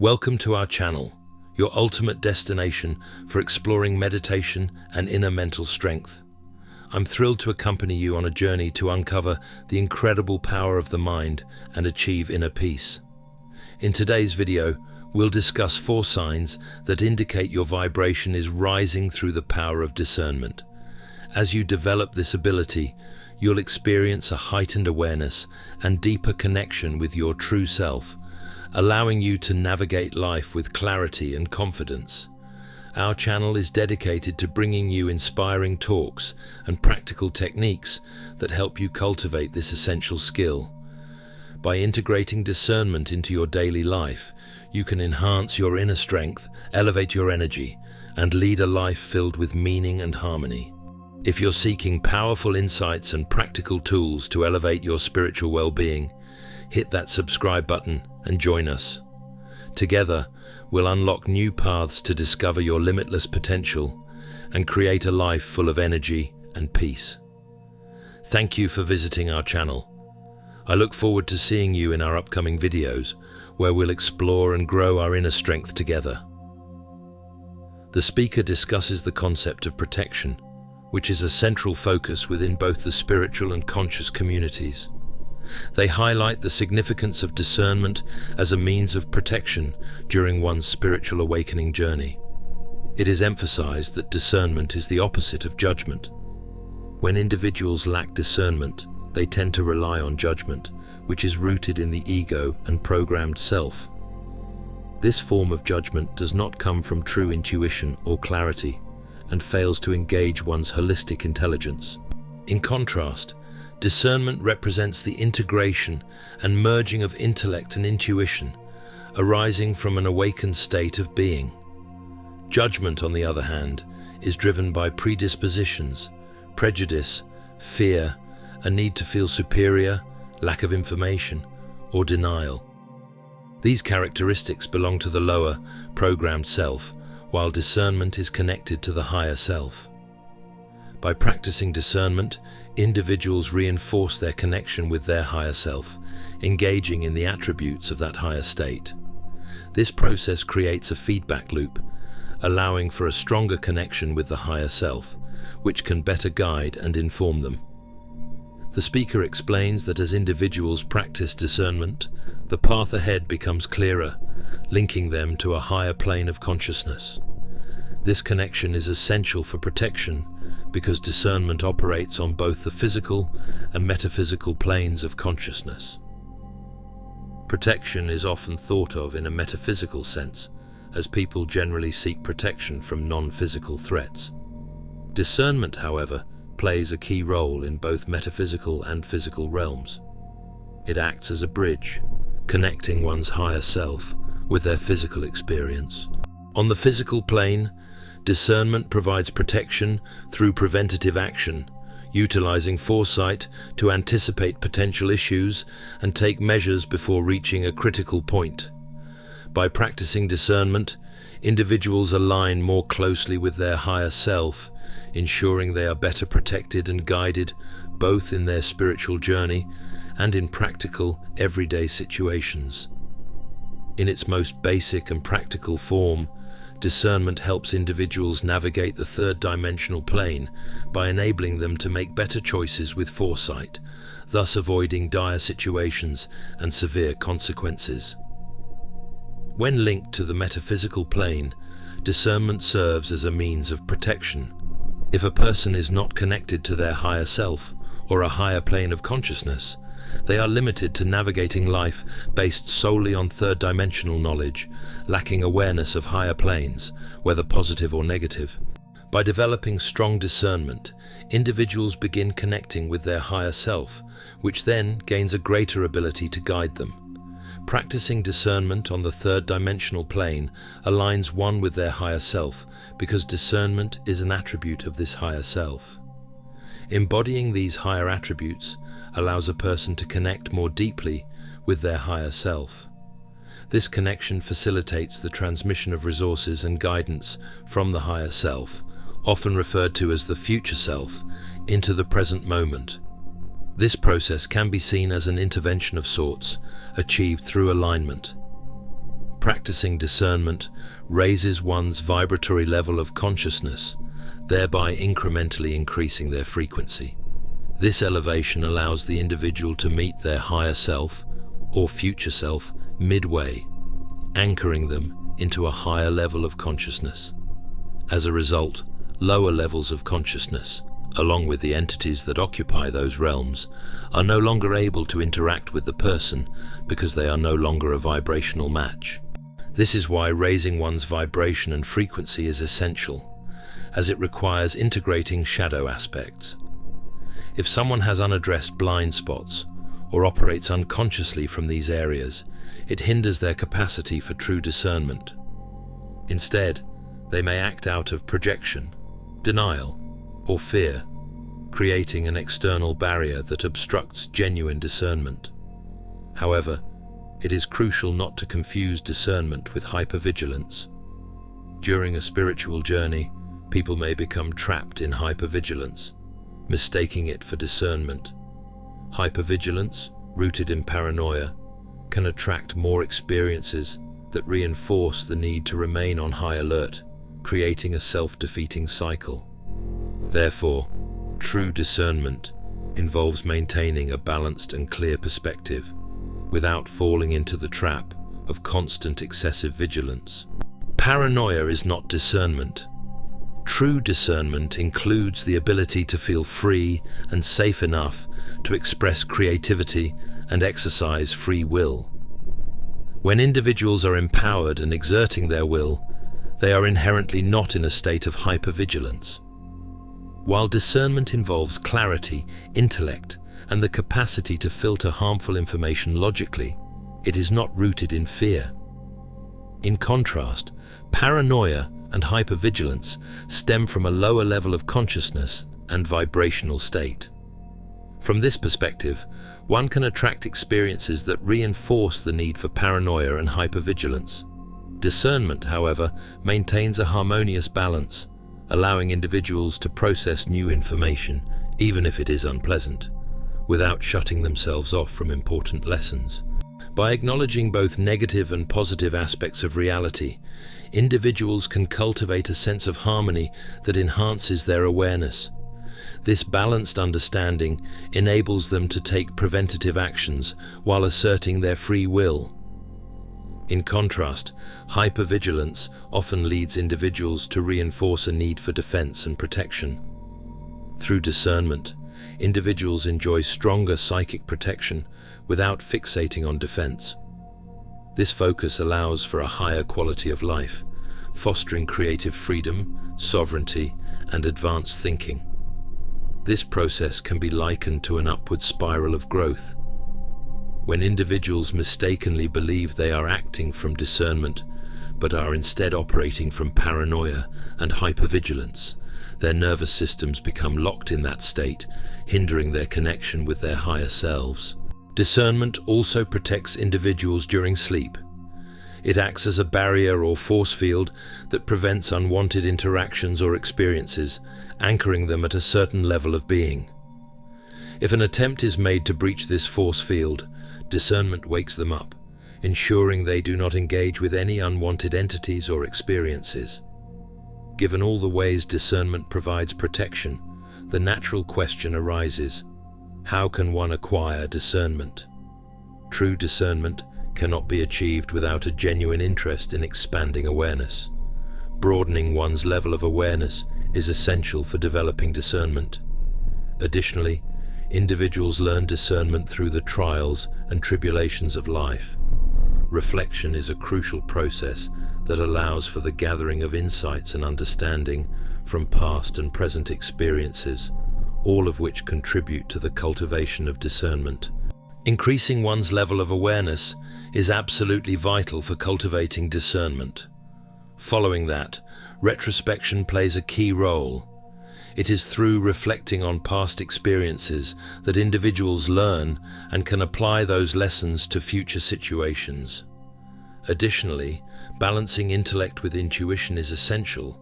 Welcome to our channel, your ultimate destination for exploring meditation and inner mental strength. I'm thrilled to accompany you on a journey to uncover the incredible power of the mind and achieve inner peace. In today's video, we'll discuss 4 signs that indicate your vibration is rising through the power of discernment. As you develop this ability, you'll experience a heightened awareness and deeper connection with your true self, allowing you to navigate life with clarity and confidence. Our channel is dedicated to bringing you inspiring talks and practical techniques that help you cultivate this essential skill. By integrating discernment into your daily life, you can enhance your inner strength, elevate your energy, and lead a life filled with meaning and harmony. If you're seeking powerful insights and practical tools to elevate your spiritual well-being, hit that subscribe button and join us. Together, we'll unlock new paths to discover your limitless potential and create a life full of energy and peace. Thank you for visiting our channel. I look forward to seeing you in our upcoming videos, where we'll explore and grow our inner strength together. The speaker discusses the concept of protection, which is a central focus within both the spiritual and conscious communities. They highlight the significance of discernment as a means of protection during one's spiritual awakening journey. It is emphasized that discernment is the opposite of judgment. When individuals lack discernment, they tend to rely on judgment, which is rooted in the ego and programmed self. This form of judgment does not come from true intuition or clarity, and fails to engage one's holistic intelligence. In contrast, discernment represents the integration and merging of intellect and intuition, arising from an awakened state of being. Judgment, on the other hand, is driven by predispositions, prejudice, fear, a need to feel superior, lack of information, or denial. These characteristics belong to the lower, programmed self, while discernment is connected to the higher self. By practicing discernment, individuals reinforce their connection with their higher self, engaging in the attributes of that higher state. This process creates a feedback loop, allowing for a stronger connection with the higher self, which can better guide and inform them. The speaker explains that as individuals practice discernment, the path ahead becomes clearer, linking them to a higher plane of consciousness. This connection is essential for protection because discernment operates on both the physical and metaphysical planes of consciousness. Protection is often thought of in a metaphysical sense, as people generally seek protection from non-physical threats. Discernment, however, plays a key role in both metaphysical and physical realms. It acts as a bridge, connecting one's higher self with their physical experience. On the physical plane, discernment provides protection through preventative action, utilizing foresight to anticipate potential issues and take measures before reaching a critical point. By practicing discernment, individuals align more closely with their higher self, ensuring they are better protected and guided both in their spiritual journey and in practical, everyday situations. In its most basic and practical form, discernment helps individuals navigate the third-dimensional plane by enabling them to make better choices with foresight, thus avoiding dire situations and severe consequences. When linked to the metaphysical plane, discernment serves as a means of protection. If a person is not connected to their higher self or a higher plane of consciousness, they are limited to navigating life based solely on third-dimensional knowledge, lacking awareness of higher planes, whether positive or negative. By developing strong discernment, individuals begin connecting with their higher self, which then gains a greater ability to guide them. Practicing discernment on the third-dimensional plane aligns one with their higher self because discernment is an attribute of this higher self. Embodying these higher attributes allows a person to connect more deeply with their higher self. This connection facilitates the transmission of resources and guidance from the higher self, often referred to as the future self, into the present moment. This process can be seen as an intervention of sorts, achieved through alignment. Practicing discernment raises one's vibratory level of consciousness, thereby incrementally increasing their frequency. This elevation allows the individual to meet their higher self or future self midway, anchoring them into a higher level of consciousness. As a result, lower levels of consciousness, along with the entities that occupy those realms, are no longer able to interact with the person because they are no longer a vibrational match. This is why raising one's vibration and frequency is essential, as it requires integrating shadow aspects. If someone has unaddressed blind spots or operates unconsciously from these areas, it hinders their capacity for true discernment. Instead, they may act out of projection, denial, or fear, creating an external barrier that obstructs genuine discernment. However, it is crucial not to confuse discernment with hypervigilance. During a spiritual journey, people may become trapped in hypervigilance, mistaking it for discernment. Hypervigilance, rooted in paranoia, can attract more experiences that reinforce the need to remain on high alert, creating a self-defeating cycle. Therefore, true discernment involves maintaining a balanced and clear perspective, without falling into the trap of constant excessive vigilance. Paranoia is not discernment. True discernment includes the ability to feel free and safe enough to express creativity and exercise free will. When individuals are empowered and exerting their will, they are inherently not in a state of hypervigilance. While discernment involves clarity, intellect, and the capacity to filter harmful information logically, it is not rooted in fear. In contrast, paranoia and hypervigilance stem from a lower level of consciousness and vibrational state. From this perspective, one can attract experiences that reinforce the need for paranoia and hypervigilance. Discernment, however, maintains a harmonious balance, allowing individuals to process new information, even if it is unpleasant, without shutting themselves off from important lessons. By acknowledging both negative and positive aspects of reality, individuals can cultivate a sense of harmony that enhances their awareness. This balanced understanding enables them to take preventative actions while asserting their free will. In contrast, hypervigilance often leads individuals to reinforce a need for defense and protection. Through discernment, individuals enjoy stronger psychic protection without fixating on defense. This focus allows for a higher quality of life, fostering creative freedom, sovereignty, and advanced thinking. This process can be likened to an upward spiral of growth. When individuals mistakenly believe they are acting from discernment, but are instead operating from paranoia and hypervigilance, their nervous systems become locked in that state, hindering their connection with their higher selves. Discernment also protects individuals during sleep. It acts as a barrier or force field that prevents unwanted interactions or experiences, anchoring them at a certain level of being. If an attempt is made to breach this force field, discernment wakes them up, ensuring they do not engage with any unwanted entities or experiences. Given all the ways discernment provides protection, the natural question arises: how can one acquire discernment? True discernment cannot be achieved without a genuine interest in expanding awareness. Broadening one's level of awareness is essential for developing discernment. Additionally, individuals learn discernment through the trials and tribulations of life. Reflection is a crucial process that allows for the gathering of insights and understanding from past and present experiences, all of which contribute to the cultivation of discernment. Increasing one's level of awareness is absolutely vital for cultivating discernment. Following that, retrospection plays a key role. It is through reflecting on past experiences that individuals learn and can apply those lessons to future situations. Additionally, balancing intellect with intuition is essential,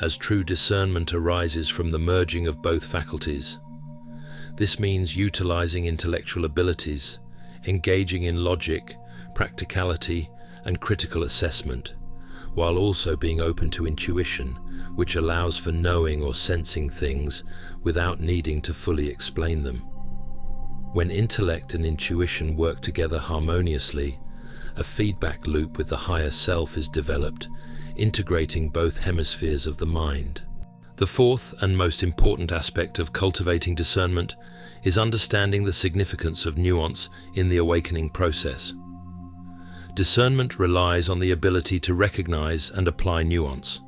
as true discernment arises from the merging of both faculties. This means utilizing intellectual abilities, engaging in logic, practicality, and critical assessment, while also being open to intuition, which allows for knowing or sensing things without needing to fully explain them. When intellect and intuition work together harmoniously, a feedback loop with the higher self is developed, integrating both hemispheres of the mind. The fourth and most important aspect of cultivating discernment is understanding the significance of nuance in the awakening process. Discernment relies on the ability to recognize and apply nuance.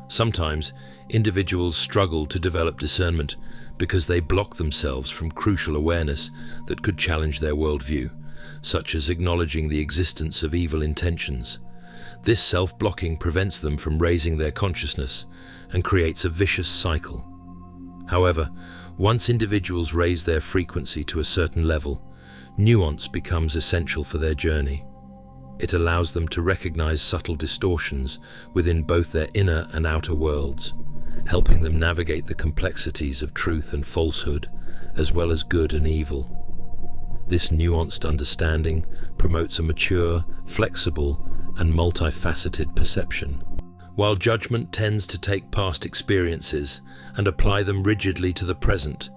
Sometimes, individuals struggle to develop discernment because they block themselves from crucial awareness that could challenge their worldview, such as acknowledging the existence of evil intentions. This self-blocking prevents them from raising their consciousness and creates a vicious cycle. However, once individuals raise their frequency to a certain level, nuance becomes essential for their journey. It allows them to recognize subtle distortions within both their inner and outer worlds, helping them navigate the complexities of truth and falsehood, as well as good and evil. This nuanced understanding promotes a mature, flexible, and multifaceted perception. While judgment tends to take past experiences and apply them rigidly to the present,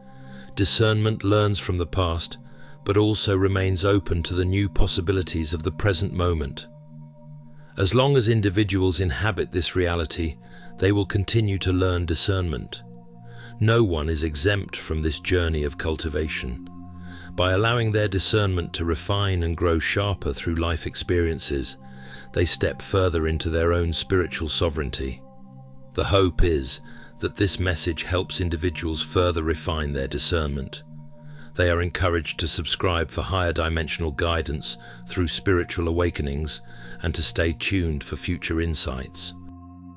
discernment learns from the past, but also remains open to the new possibilities of the present moment. As long as individuals inhabit this reality, they will continue to learn discernment. No one is exempt from this journey of cultivation. By allowing their discernment to refine and grow sharper through life experiences, they step further into their own spiritual sovereignty. The hope is that this message helps individuals further refine their discernment. They are encouraged to subscribe for higher dimensional guidance through spiritual awakenings and to stay tuned for future insights.